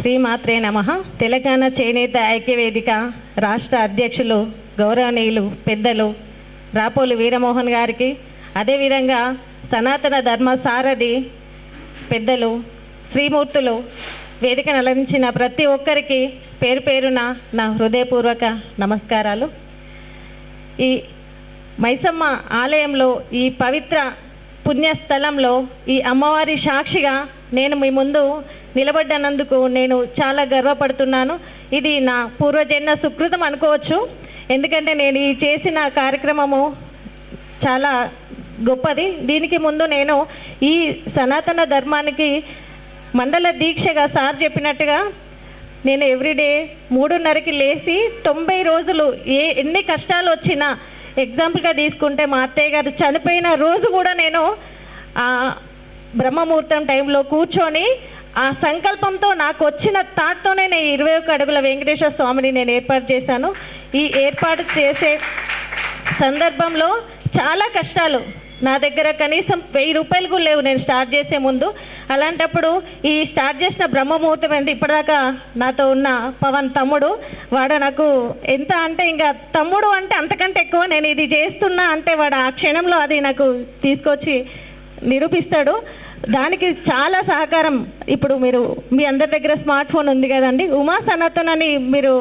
శ్రీమాత్రే నమః. తెలంగాణ చేనేత ఐక్యవేదిక రాష్ట్ర అధ్యక్షులు గౌరవనీయులు పెద్దలు రాపోలు వీరమోహన్ గారికి, అదేవిధంగా సనాతన ధర్మ సారథి పెద్దలు శ్రీమూర్తులు వేదికను అలంకరించిన ప్రతి ఒక్కరికి పేరు పేరున నా హృదయపూర్వక నమస్కారాలు. ఈ మైసమ్మ ఆలయంలో, ఈ పవిత్ర పుణ్యస్థలంలో ఈ అమ్మవారి సాక్షిగా నేను మీ ముందు నిలబడ్డనందుకు నేను చాలా గర్వపడుతున్నాను. ఇది నా పూర్వజన్మ సుకృతం అనుకోవచ్చు. ఎందుకంటే నేను ఈ చేసిన కార్యక్రమము చాలా గొప్పది. దీనికి ముందు నేను ఈ సనాతన ధర్మానికి మండల దీక్షగా సార్ చెప్పినట్టుగా నేను ఎవ్రీడే 3:30కి లేచి 90 రోజులు ఎన్ని కష్టాలు వచ్చినా, ఎగ్జాంపుల్గా తీసుకుంటే మా అత్తయ్య గారు చనిపోయిన రోజు కూడా నేను ఆ బ్రహ్మముహూర్తం టైంలో కూర్చొని ఆ సంకల్పంతో నాకు వచ్చిన థాట్తోనే నేను 21 అడుగుల వెంకటేశ్వర స్వామిని నేను ఏర్పాటు చేశాను. ఈ ఏర్పాటు చేసే సందర్భంలో చాలా కష్టాలు, నా దగ్గర కనీసం 1000 రూపాయలు కూడా లేవు నేను స్టార్ట్ చేసే ముందు. అలాంటప్పుడు ఈ స్టార్ట్ చేసిన బ్రహ్మముహూర్తం అంటే ఇప్పటిదాకా నాతో ఉన్న పవన్ తమ్ముడు, వాడు నాకు ఎంత అంటే ఇంకా తమ్ముడు అంటే అంతకంటే ఎక్కువ. నేను ఇది చేస్తున్నా అంటే వాడు ఆ క్షణంలో అది నాకు తీసుకొచ్చి నిరూపిస్తాడు. దానికి చాలా సహకారం. ఇప్పుడు మీరు మీ అందరి దగ్గర స్మార్ట్ ఫోన్ ఉంది కదండి, ఉమా సనాతన్ అని మీరు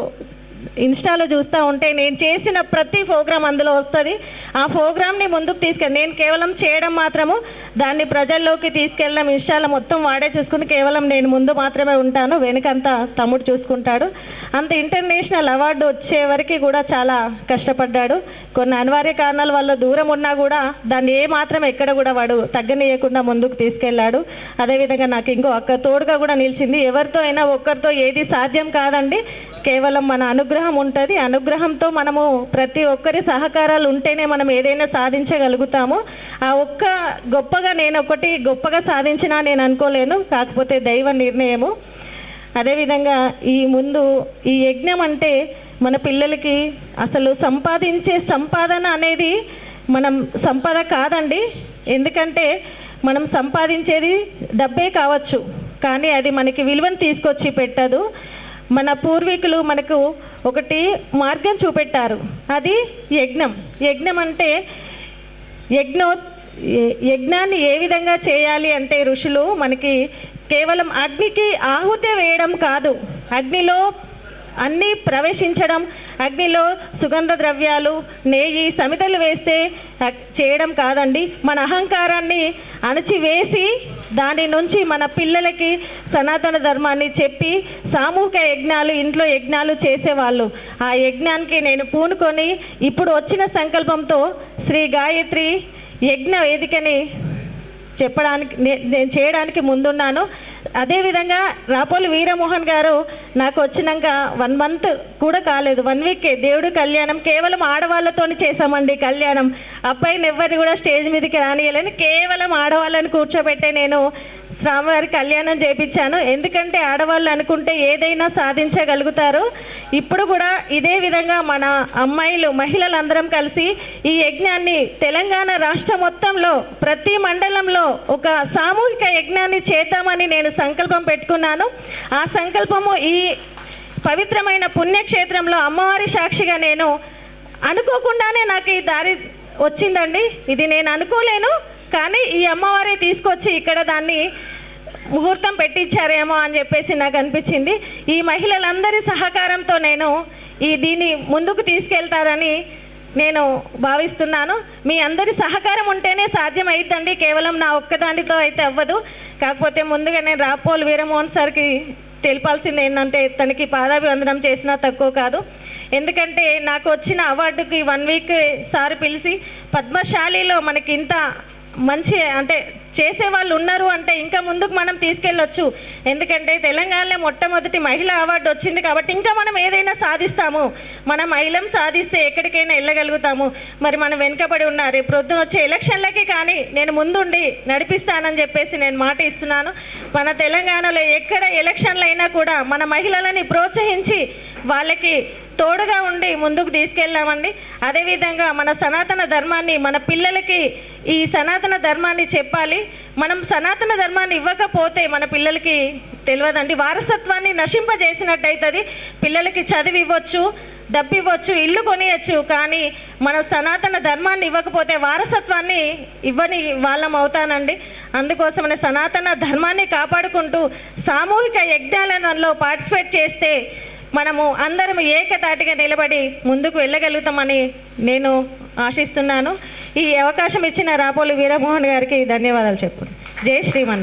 ఇన్స్టాలో చూస్తూ ఉంటే నేను చేసిన ప్రతి ప్రోగ్రామ్ అందులో వస్తుంది. ఆ ప్రోగ్రామ్ని ముందుకు నేను కేవలం చేయడం మాత్రము, దాన్ని ప్రజల్లోకి తీసుకెళ్ళడం ఇన్స్టాలో మొత్తం వాడే చూసుకుని కేవలం నేను ముందు మాత్రమే ఉంటాను, వెనుకంతా తమ్ముడు చూసుకుంటాడు. అంత ఇంటర్నేషనల్ అవార్డు వచ్చే వరకు కూడా చాలా కష్టపడ్డాడు. కొన్ని అనివార్య కారణాల వల్ల దూరం ఉన్నా కూడా దాన్ని మాత్రం ఎక్కడ కూడా వాడు తగ్గనీయకుండా ముందుకు తీసుకెళ్ళాడు. అదేవిధంగా నాకు ఇంకో అక్క తోడుగా కూడా నిలిచింది. ఎవరితో అయినా ఒక్కరితో ఏది సాధ్యం కాదండి, కేవలం మన అనుగ్రహం ఉంటుంది. అనుగ్రహంతో మనము ప్రతి ఒక్కరి సహకారాలు ఉంటేనే మనం ఏదైనా సాధించగలుగుతాము. ఆ ఒక్క గొప్పగా నేను ఒకటి గొప్పగా సాధించినా నేను అనుకోలేను, కాకపోతే దైవ నిర్ణయము. అదేవిధంగా ఈ ముందు ఈ యజ్ఞం అంటే మన పిల్లలకి అసలు సంపాదించే సంపాదన అనేది మనం సంపద కాదండి. ఎందుకంటే మనం సంపాదించేది డబ్బే కావచ్చు, కానీ అది మనకి విలువను తీసుకొచ్చి పెట్టదు. మన పూర్వీకులు మనకు ఒకటి మార్గం చూపెట్టారు, అది యజ్ఞం. యజ్ఞం అంటే యజ్ఞాన్ని ఏ విధంగా చేయాలి అంటే ఋషులు మనకి కేవలం అగ్నికి ఆహుతి వేయడం కాదు, అగ్నిలో అన్నీ ప్రవేశించడం, అగ్నిలో సుగంధ ద్రవ్యాలు, నెయ్యి, సమితలు వేస్తే చేయడం కాదండి. మన అహంకారాన్ని అణచివేసి దాని నుంచి మన పిల్లలకి సనాతన ధర్మాన్ని చెప్పి సామూహిక యజ్ఞాలు, ఇంట్లో యజ్ఞాలు చేసేవాళ్ళు. ఆ యజ్ఞానికి నేను పూనుకొని ఇప్పుడు వచ్చిన సంకల్పంతో శ్రీ గాయత్రి యజ్ఞ వేదికని చెప్పడానికి నేను చేయడానికి ముందున్నాను. అదేవిధంగా రాపోలు వీరమోహన్ గారు నాకు వచ్చినాక 1 మంత్ కూడా కాలేదు, 1 వీకే దేవుడి కళ్యాణం కేవలం ఆడవాళ్ళతోని చేసామండి కళ్యాణం. అబ్బాయిని ఎవరిని కూడా స్టేజ్ మీదకి రానియలేని, కేవలం ఆడవాళ్ళని కూర్చోబెట్టే నేను స్వామివారి కళ్యాణం చేయించాను. ఎందుకంటే ఆడవాళ్ళు అనుకుంటే ఏదైనా సాధించగలుగుతారు. ఇప్పుడు కూడా ఇదే విధంగా మన అమ్మాయిలు, మహిళలందరం కలిసి ఈ యజ్ఞాన్ని తెలంగాణ రాష్ట్రం మొత్తంలో ప్రతి మండలంలో ఒక సామూహిక యజ్ఞాన్ని చేద్దామని నేను సంకల్పం పెట్టుకున్నాను. ఆ సంకల్పము ఈ పవిత్రమైన పుణ్యక్షేత్రంలో అమ్మవారి సాక్షిగా నేను అనుకోకుండానే నాకు ఈ దారి వచ్చిందండి. ఇది నేను అనుకోలేను, కానీ ఈ అమ్మవారే తీసుకొచ్చి ఇక్కడ దాన్ని ముహూర్తం పెట్టించారేమో అని చెప్పేసి నాకు అనిపించింది. ఈ మహిళలందరి సహకారంతో నేను దీన్ని ముందుకు తీసుకెళ్తారని నేను భావిస్తున్నాను. మీ అందరి సహకారం ఉంటేనే సాధ్యం అవుతుందండి, కేవలం నా ఒక్కదానితో అయితే అవ్వదు. కాకపోతే ముందుగా నేను రాపోలు వీరమోహన్ సార్కి తెలిపాల్సింది ఏంటంటే, తనకి పాదాభివందనం చేసినా తక్కువ కాదు. ఎందుకంటే నాకు వచ్చిన అవార్డుకి 1 వీక్ సార్ పిలిచి పద్మశాలిలో మనకి ఇంత మంచి అంటే చేసేవాళ్ళు ఉన్నారు అంటే ఇంకా ముందుకు మనం తీసుకెళ్ళొచ్చు. ఎందుకంటే తెలంగాణలో మొట్టమొదటి మహిళా అవార్డు వచ్చింది కాబట్టి ఇంకా మనం ఏదైనా సాధిస్తాము. మన మహిళం సాధిస్తే ఎక్కడికైనా వెళ్ళగలుగుతాము. మరి మనం వెనుకబడి ఉన్నారు. రేపు ప్రొద్దున వచ్చే ఎలక్షన్లకి కానీ నేను ముందుండి నడిపిస్తానని చెప్పేసి నేను మాట ఇస్తున్నాను. మన తెలంగాణలో ఎక్కడ ఎలక్షన్లు అయినా కూడా మన మహిళలని ప్రోత్సహించి వాళ్ళకి తోడుగా ఉండి ముందుకు తీసుకెళ్ళామండి. అదేవిధంగా మన సనాతన ధర్మాన్ని మన పిల్లలకి ఈ సనాతన ధర్మాన్ని చెప్పాలి. మనం సనాతన ధర్మాన్ని ఇవ్వకపోతే మన పిల్లలకి తెలియదండి. వారసత్వాన్ని నశింపజేసినట్టయితుంది. పిల్లలకి చదివి ఇవ్వచ్చు, డబ్బు ఇవ్వచ్చు, ఇల్లు కొనియచ్చు, కానీ మన సనాతన ధర్మాన్ని ఇవ్వకపోతే వారసత్వాన్ని ఇవ్వని వాళ్ళం అవుతానండి. అందుకోసమనే సనాతన ధర్మాన్ని కాపాడుకుంటూ సామూహిక యజ్ఞాలలో పార్టిసిపేట్ చేస్తే మనము అందరం ఏకతాటిగా నిలబడి ముందుకు వెళ్ళగలుగుతామని నేను ఆశిస్తున్నాను. ఈ అవకాశం ఇచ్చిన రాపోలు వీరమోహన్ గారికి ధన్యవాదాలు చెప్పు. జై శ్రీమన్నారాయణ.